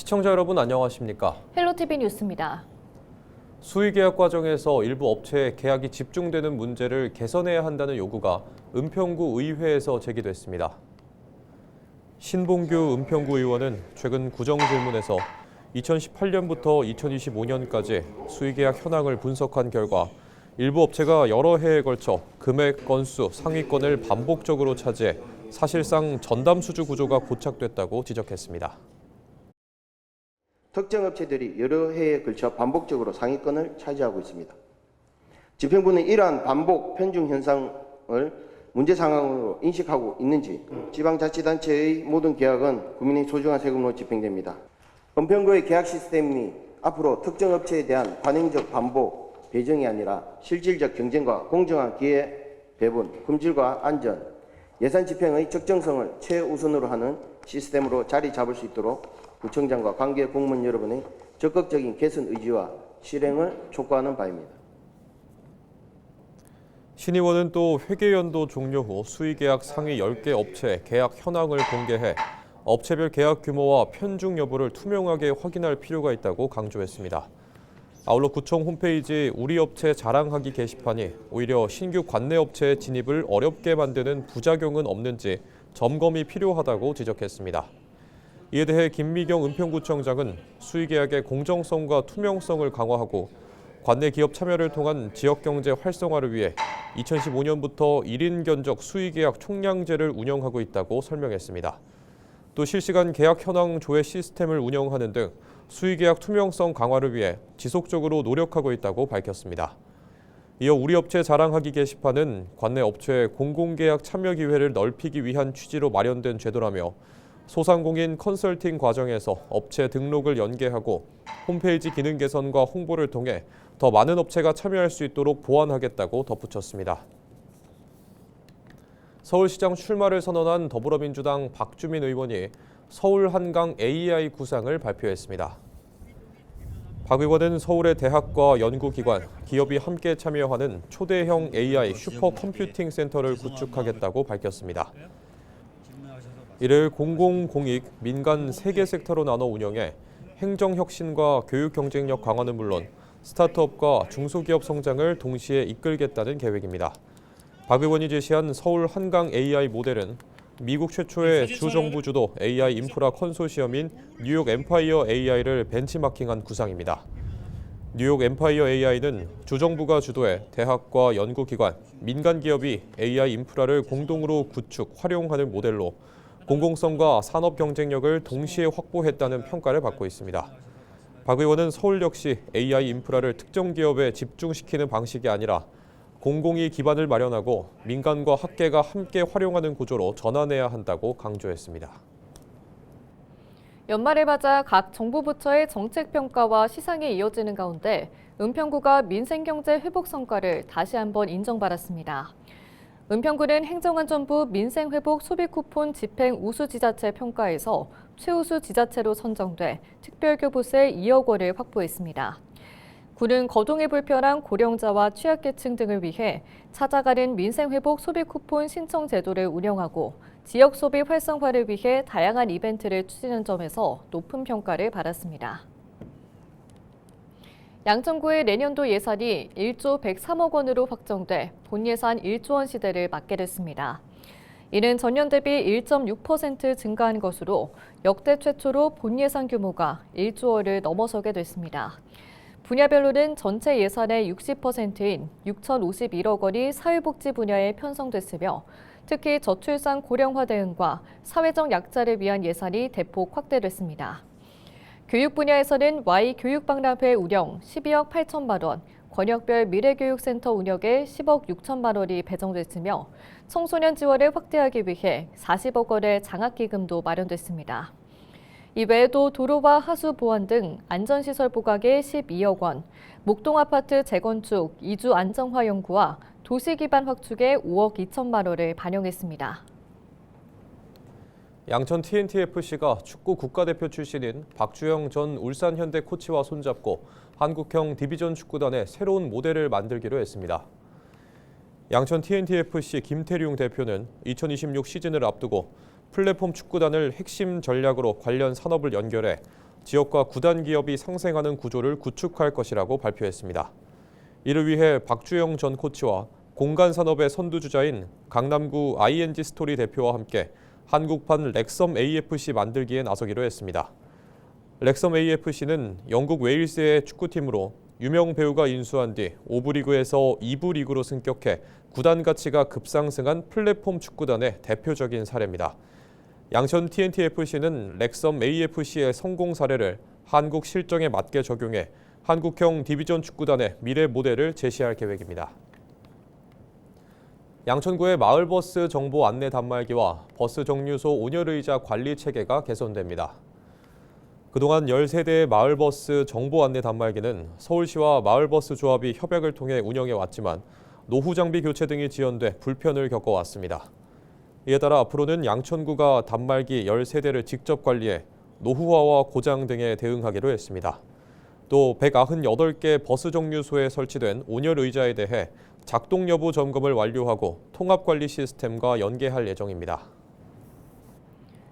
시청자 여러분 안녕하십니까? 헬로티비 뉴스입니다. 수의계약 과정에서 일부 업체의 계약이 집중되는 문제를 개선해야 한다는 요구가 은평구 의회에서 제기됐습니다. 신봉규 은평구 의원은 최근 구정질문에서 2018년부터 2025년까지 수의계약 현황을 분석한 결과 일부 업체가 여러 해에 걸쳐 금액, 건수, 상위권을 반복적으로 차지해 사실상 전담수주 구조가 고착됐다고 지적했습을 특정 업체들이 여러 해에 걸쳐 반복적으로 상위권을 차지하고 있습니다. 집행부는 이러한 반복 편중 현상을 문제 상황으로 인식하고 있는지 지방자치단체의 모든 계약은 국민의 소중한 세금으로 집행됩니다. 은평구의 계약 시스템이 앞으로 특정 업체에 대한 관행적 반복, 배정이 아니라 실질적 경쟁과 공정한 기회 배분, 품질과 안전, 예산 집행의 적정성을 최우선으로 하는 시스템으로 자리 잡을 수 있도록 구청장과 관계 공무원 여러분의 적극적인 개선 의지와 실행을 촉구하는 바입니다. 신 의원은 또 회계연도 종료 후 수의계약 상위 10개 업체의 계약 현황을 공개해 업체별 계약 규모와 편중 여부를 투명하게 확인할 필요가 있다고 강조했습니다. 아울러 구청 홈페이지 우리 업체 자랑하기 게시판이 오히려 신규 관내 업체의 진입을 어렵게 만드는 부작용은 없는지 점검이 필요하다고 지적했습니다. 이에 대해 김미경 은평구청장은 수의계약의 공정성과 투명성을 강화하고 관내 기업 참여를 통한 지역경제 활성화를 위해 2015년부터 1인 견적 수의계약 총량제를 운영하고 있다고 설명했습니다. 또 실시간 계약 현황 조회 시스템을 운영하는 등 수의계약 투명성 강화를 위해 지속적으로 노력하고 있다고 밝혔습니다. 이어 우리 업체 자랑하기 게시판은 관내 업체의 공공계약 참여 기회를 넓히기 위한 취지로 마련된 제도라며 소상공인 컨설팅 과정에서 업체 등록을 연계하고 홈페이지 기능 개선과 홍보를 통해 더 많은 업체가 참여할 수 있도록 보완하겠다고 덧붙였습니다. 서울시장 출마를 선언한 더불어민주당 박주민 의원이 서울 한강 AI 구상을 발표했습니다. 박 의원은 서울의 대학과 연구기관, 기업이 함께 참여하는 초대형 AI 슈퍼컴퓨팅 센터를 구축하겠다고 밝혔습니다. 이를 공공공익, 민간 3개 섹터로 나눠 운영해 행정혁신과 교육 경쟁력 강화는 물론 스타트업과 중소기업 성장을 동시에 이끌겠다는 계획입니다. 박 의원이 제시한 서울 한강 AI 모델은 미국 최초의 주정부 주도 AI 인프라 컨소시엄인 뉴욕 엠파이어 AI를 벤치마킹한 구상입니다. 뉴욕 엠파이어 AI는 주정부가 주도해 대학과 연구기관, 민간 기업이 AI 인프라를 공동으로 구축, 활용하는 모델로 공공성과 산업 경쟁력을 동시에 확보했다는 평가를 받고 있습니다. 박 의원은 서울 역시 AI 인프라를 특정 기업에 집중시키는 방식이 아니라 공공이 기반을 마련하고 민간과 학계가 함께 활용하는 구조로 전환해야 한다고 강조했습니다. 연말을 맞아 각 정부 부처의 정책 평가와 시상이 이어지는 가운데 은평구가 민생경제 회복 성과를 다시 한번 인정받았습니다. 은평구는 행정안전부 민생회복 소비쿠폰 집행 우수지자체 평가에서 최우수 지자체로 선정돼 특별교부세 2억 원을 확보했습니다. 구는 거동이 불편한 고령자와 취약계층 등을 위해 찾아가는 민생회복 소비쿠폰 신청 제도를 운영하고 지역 소비 활성화를 위해 다양한 이벤트를 추진한 점에서 높은 평가를 받았습니다. 양천구의 내년도 예산이 1조 103억 원으로 확정돼 본 예산 1조 원 시대를 맞게 됐습니다. 이는 전년 대비 1.6% 증가한 것으로 역대 최초로 본 예산 규모가 1조 원을 넘어서게 됐습니다. 분야별로는 전체 예산의 60%인 6,051억 원이 사회복지 분야에 편성됐으며 특히 저출산 고령화 대응과 사회적 약자를 위한 예산이 대폭 확대됐습니다. 교육 분야에서는 Y교육박람회 운영 12억 8천만 원, 권역별 미래교육센터 운영에 10억 6천만 원이 배정됐으며 청소년 지원을 확대하기 위해 40억 원의 장학기금도 마련됐습니다. 이외에도 도로와 하수 보완 등 안전시설 부각에 12억 원, 목동아파트 재건축, 이주 안정화 연구와 도시기반 확충에 5억 2천만 원을 반영했습니다. 양천 TNT-FC가 축구 국가대표 출신인 박주영 전 울산현대 코치와 손잡고 한국형 디비전 축구단의 새로운 모델을 만들기로 했습니다. 양천 TNT-FC 김태룡 대표는 2026 시즌을 앞두고 플랫폼 축구단을 핵심 전략으로 관련 산업을 연결해 지역과 구단 기업이 상생하는 구조를 구축할 것이라고 발표했습니다. 이를 위해 박주영 전 코치와 공간 산업의 선두주자인 강남구 ING 스토리 대표와 함께 한국판 렉섬 AFC 만들기에 나서기로 했습니다. 렉섬 AFC는 영국 웨일스의 축구팀으로 유명 배우가 인수한 뒤 5부 리그에서 2부 리그로 승격해 구단 가치가 급상승한 플랫폼 축구단의 대표적인 사례입니다. 양천 TNTFC는 렉섬 AFC의 성공 사례를 한국 실정에 맞게 적용해 한국형 디비전 축구단의 미래 모델을 제시할 계획입니다. 양천구의 마을버스 정보 안내 단말기와 버스 정류소 온열의자 관리 체계가 개선됩니다. 그동안 13대의 마을버스 정보 안내 단말기는 서울시와 마을버스 조합이 협약을 통해 운영해 왔지만 노후 장비 교체 등이 지연돼 불편을 겪어왔습니다. 이에 따라 앞으로는 양천구가 단말기 13대를 직접 관리해 노후화와 고장 등에 대응하기로 했습니다. 또 198개 버스 정류소에 설치된 온열 의자에 대해 작동 여부 점검을 완료하고 통합관리 시스템과 연계할 예정입니다.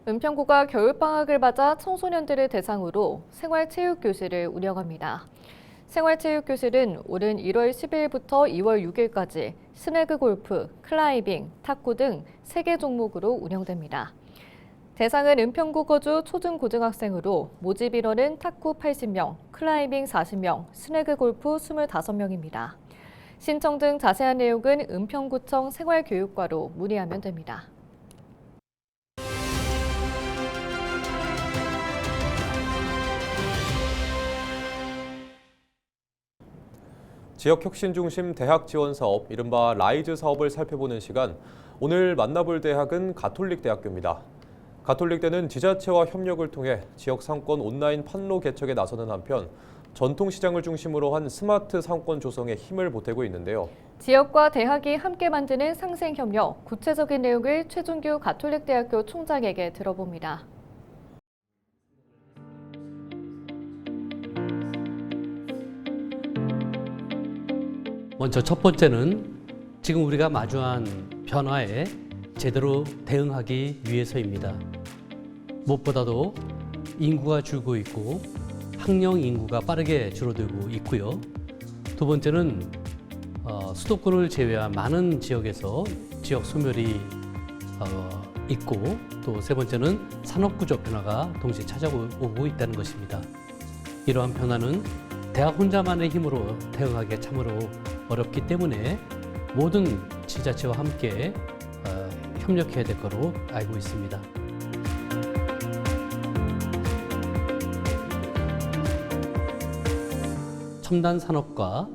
은평구가 겨울방학을 맞아 청소년들을 대상으로 생활체육교실을 운영합니다. 생활체육교실은 오는 1월 10일부터 2월 6일까지 스네그 골프, 클라이밍, 탁구 등 3개 종목으로 운영됩니다. 대상은 은평구 거주 초중고등학생으로 모집 인원은 탁구 80명, 클라이밍 40명, 스네그 골프 25명입니다. 신청 등 자세한 내용은 은평구청 생활교육과로 문의하면 됩니다. 지역혁신 중심 대학 지원 사업, 이른바 라이즈 사업을 살펴보는 시간, 오늘 만나볼 대학은 가톨릭대학교입니다. 가톨릭대는 지자체와 협력을 통해 지역 상권 온라인 판로 개척에 나서는 한편 전통시장을 중심으로 한 스마트 상권 조성에 힘을 보태고 있는데요. 지역과 대학이 함께 만드는 상생협력, 구체적인 내용을 최준규 가톨릭대학교 총장에게 들어봅니다. 먼저 첫 번째는 지금 우리가 마주한 변화에 제대로 대응하기 위해서입니다. 무엇보다도 인구가 줄고 있고 학령 인구가 빠르게 줄어들고 있고요. 두 번째는 수도권을 제외한 많은 지역에서 지역 소멸이 있고, 또 세 번째는 산업구조 변화가 동시에 찾아오고 있다는 것입니다. 이러한 변화는 대학 혼자만의 힘으로 대응하기가 참으로 어렵기 때문에 모든 지자체와 함께 협력해야 될 거로 알고 있습니다. 첨단 산업과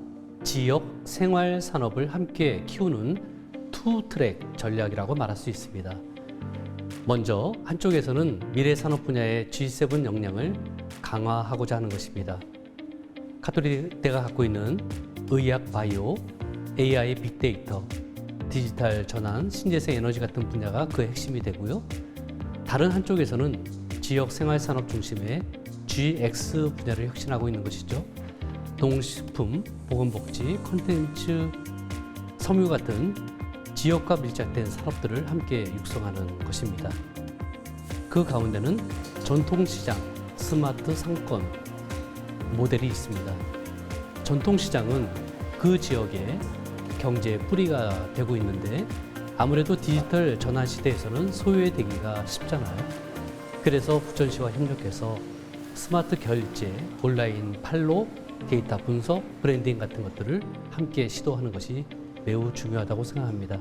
지역 생활 산업을 함께 키우는 투 트랙 전략이라고 말할 수 있습니다. 먼저 한쪽에서는 미래 산업 분야의 G7 역량을 강화하고자 하는 것입니다. 가톨릭대가 갖고 있는 의학 바이오, AI 빅데이터, 디지털 전환, 신재생 에너지 같은 분야가 그 핵심이 되고요. 다른 한쪽에서는 지역 생활 산업 중심의 GX 분야를 혁신하고 있는 것이죠. 농식품, 보건복지, 콘텐츠, 섬유 같은 지역과 밀착된 산업들을 함께 육성하는 것입니다. 그 가운데는 전통시장, 스마트 상권 모델이 있습니다. 전통시장은 그 지역의 경제의 뿌리가 되고 있는데 아무래도 디지털 전환 시대에서는 소외되기가 쉽잖아요. 그래서 부천시와 협력해서 스마트 결제, 온라인 판로, 데이터 분석, 브랜딩 같은 것들을 함께 시도하는 것이 매우 중요하다고 생각합니다.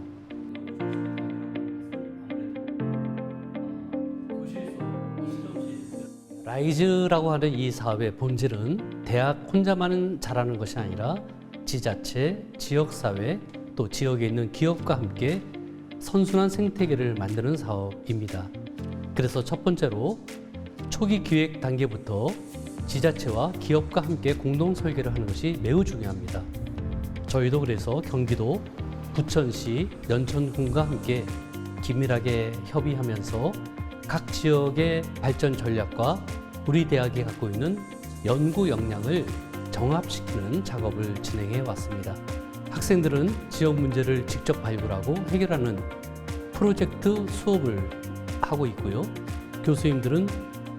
라이즈라고 하는 이 사업의 본질은 대학 혼자만 잘하는 것이 아니라 지자체, 지역사회, 또 지역에 있는 기업과 함께 선순환 생태계를 만드는 사업입니다. 그래서 첫 번째로 초기 기획 단계부터 지자체와 기업과 함께 공동 설계를 하는 것이 매우 중요합니다. 저희도 그래서 경기도, 부천시, 연천군과 함께 긴밀하게 협의하면서 각 지역의 발전 전략과 우리 대학이 갖고 있는 연구 역량을 정합시키는 작업을 진행해 왔습니다. 학생들은 지역 문제를 직접 발굴하고 해결하는 프로젝트 수업을 하고 있고요. 교수님들은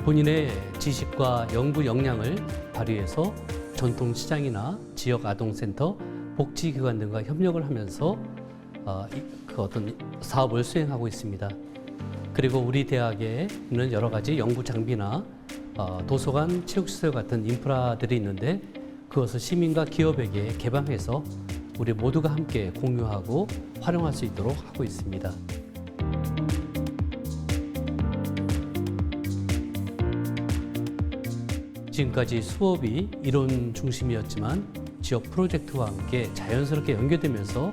본인의 지식과 연구 역량을 발휘해서 전통시장이나 지역 아동센터, 복지기관 등과 협력을 하면서 어떤 사업을 수행하고 있습니다. 그리고 우리 대학에는 여러 가지 연구 장비나 도서관, 체육시설 같은 인프라들이 있는데 그것을 시민과 기업에게 개방해서 우리 모두가 함께 공유하고 활용할 수 있도록 하고 있습니다. 지금까지 수업이 이론 중심이었지만 지역 프로젝트와 함께 자연스럽게 연계되면서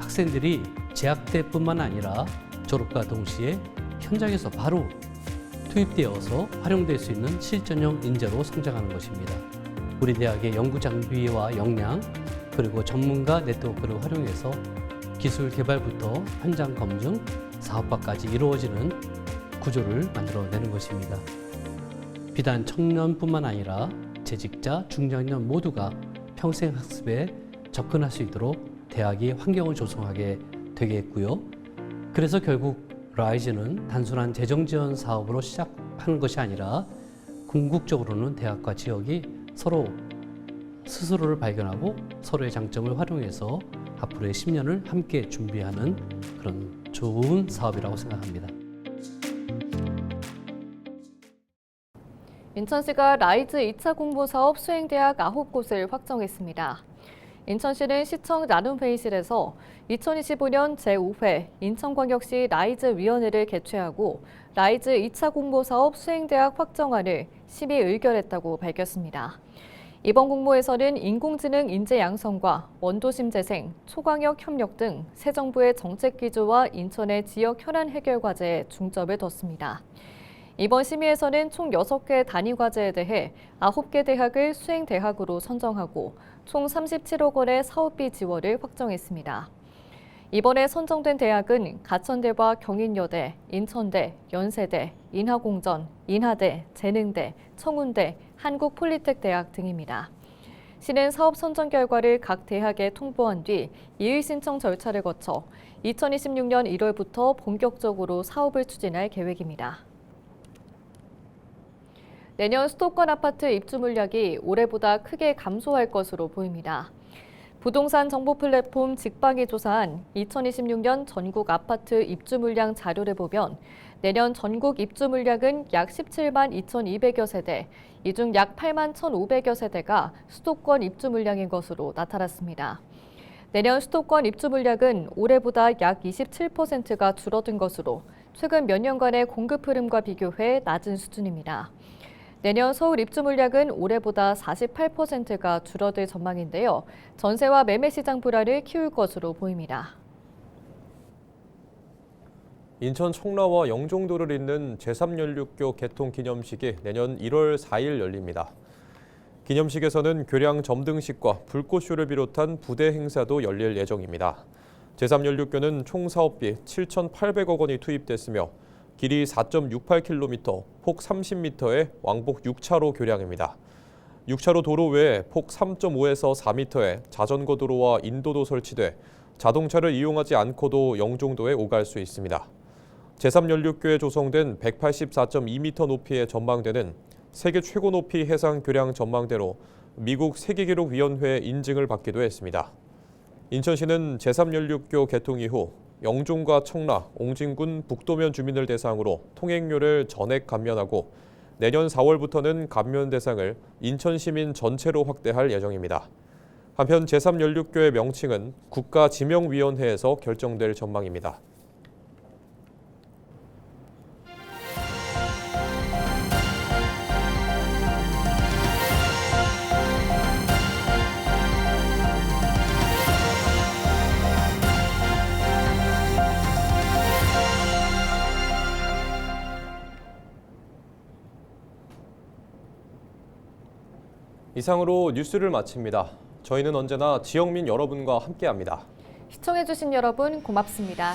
학생들이 재학 때뿐만 아니라 졸업과 동시에 현장에서 바로 투입되어서 활용될 수 있는 실전형 인재로 성장하는 것입니다. 우리 대학의 연구 장비와 역량 그리고 전문가 네트워크를 활용해서 기술 개발부터 현장 검증, 사업화까지 이루어지는 구조를 만들어내는 것입니다. 비단 청년뿐만 아니라 재직자, 중장년 모두가 평생 학습에 접근할 수 있도록 대학이 환경을 조성하게 되겠고요. 그래서 결국 라이즈는 단순한 재정 지원 사업으로 시작하는 것이 아니라 궁극적으로는 대학과 지역이 서로 스스로를 발견하고 서로의 장점을 활용해서 앞으로의 10년을 함께 준비하는 그런 좋은 사업이라고 생각합니다. 인천시가 라이즈 2차 공모 사업 수행대학 9곳을 확정했습니다. 인천시는 시청 나눔회의실에서 2025년 제5회 인천광역시 라이즈 위원회를 개최하고 라이즈 2차 공모 사업 수행대학 확정안을 심의 의결했다고 밝혔습니다. 이번 공모에서는 인공지능 인재 양성과 원도심 재생, 초광역 협력 등 새 정부의 정책 기조와 인천의 지역 현안 해결 과제에 중점을 뒀습니다. 이번 심의에서는 총 6개 단위 과제에 대해 9개 대학을 수행대학으로 선정하고 총 37억 원의 사업비 지원을 확정했습니다. 이번에 선정된 대학은 가천대와 경인여대, 인천대, 연세대, 인하공전, 인하대, 재능대, 청운대, 한국폴리텍대학 등입니다. 시는 사업 선정 결과를 각 대학에 통보한 뒤 이의 신청 절차를 거쳐 2026년 1월부터 본격적으로 사업을 추진할 계획입니다. 내년 수도권 아파트 입주 물량이 올해보다 크게 감소할 것으로 보입니다. 부동산 정보 플랫폼 직방이 조사한 2026년 전국 아파트 입주 물량 자료를 보면 내년 전국 입주 물량은 약 17만 2,200여 세대, 이 중 약 8만 1,500여 세대가 수도권 입주 물량인 것으로 나타났습니다. 내년 수도권 입주 물량은 올해보다 약 27%가 줄어든 것으로 최근 몇 년간의 공급 흐름과 비교해 낮은 수준입니다. 내년 서울 입주 물량은 올해보다 48%가 줄어들 전망인데요. 전세와 매매 시장 불안을 키울 것으로 보입니다. 인천 청라와 영종도를 잇는 제3연륙교 개통 기념식이 내년 1월 4일 열립니다. 기념식에서는 교량 점등식과 불꽃쇼를 비롯한 부대 행사도 열릴 예정입니다. 제3연륙교는 총 사업비 7,800억 원이 투입됐으며 길이 4.68km, 폭 30m의 왕복 6차로 교량입니다. 6차로 도로 외에 폭 3.5에서 4m의 자전거 도로와 인도도 설치돼 자동차를 이용하지 않고도 영종도에 오갈 수 있습니다. 제3연륙교에 조성된 184.2m 높이의 전망대는 세계 최고 높이 해상 교량 전망대로 미국 세계기록위원회 인증을 받기도 했습니다. 인천시는 제3연륙교 개통 이후 영종과 청라, 옹진군 북도면 주민을 대상으로 통행료를 전액 감면하고 내년 4월부터는 감면 대상을 인천 시민 전체로 확대할 예정입니다. 한편 제3연륙교의 명칭은 국가지명위원회에서 결정될 전망입니다. 이상으로 뉴스를 마칩니다. 저희는 언제나 지역민 여러분과 함께합니다. 시청해주신 여러분 고맙습니다.